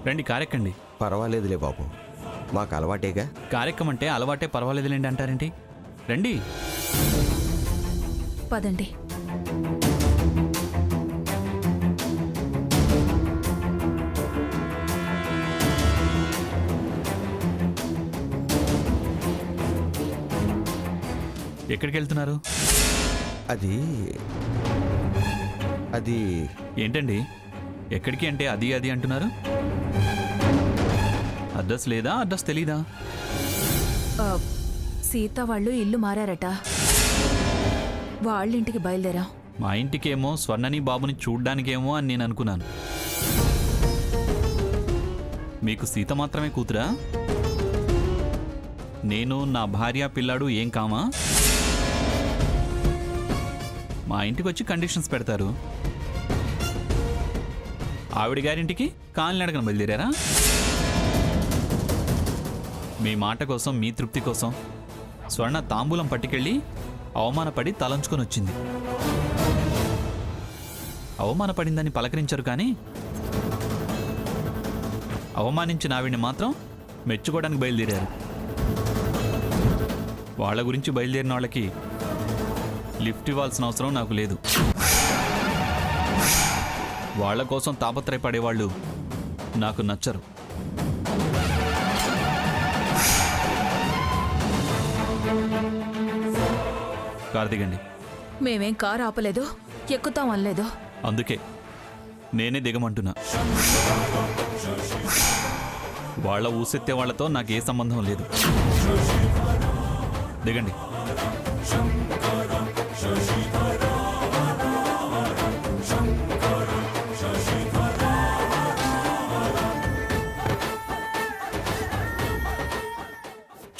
రండి కారెక్కండి. పర్వాలేదులే బాబు, మాకు అలవాటేగా. కారెక్కమంటే అలవాటే పర్వాలేదులేండి అంటారేంటి? రండి. పదండి. ఎక్కడికి వెళ్తున్నారు? అది అది ఏంటండి ఎక్కడికి అంటే అది అది అంటున్నారు? అడ్రస్ లేదా? అడ్రస్ తెలీదా? సీత వాళ్ళు ఇల్లు మారారట, వాళ్ళింటికి బయలుదేరాం. మా ఇంటికేమో స్వర్ణని బాబుని చూడ్డానికేమో అని నేను అనుకున్నాను. మీకు సీత మాత్రమే కూతురా? నేను నా భార్య పిల్లాడు ఏం కామా? మా ఇంటికి వచ్చి కండిషన్స్ పెడతారు. ఆవిడ గారింటికి కాలినడకన బయలుదేరారా? మీ మాట కోసం, మీ తృప్తి కోసం స్వర్ణ తాంబూలం పట్టుకెళ్ళి అవమానపడి తలంచుకొని వచ్చింది. అవమానపడిందని పలకరించరు, కానీ అవమానించిన ఆవిడ్ని మాత్రం మెచ్చుకోవడానికి బయలుదేరారు. వాళ్ళ గురించి బయలుదేరిన వాళ్ళకి లిఫ్ట్ ఇవ్వాల్సిన అవసరం నాకు లేదు. వాళ్ళ కోసం తాపత్రయపడేవాళ్ళు నాకు నచ్చరు. కార్తీకండి, మేమేం కారు ఆపలేదు, ఎక్కుతాం అనలేదు. అందుకే నేనే దిగమంటున్నా. వాళ్ళ ఊసెత్తే వాళ్లతో నాకే సంబంధం లేదు. దిగండి.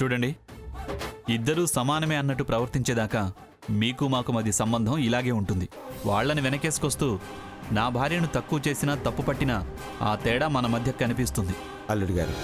చూడండి, ఇద్దరూ సమానమే అన్నట్టు ప్రవర్తించేదాకా మీకు మాకు మధ్య సంబంధం ఇలాగే ఉంటుంది. వాళ్లని వెనకేసుకొస్తూ నా భార్యను తక్కువ చేసినా తప్పు పట్టినా ఆ తేడా మన మధ్య కనిపిస్తుంది. అల్లుడు గారు,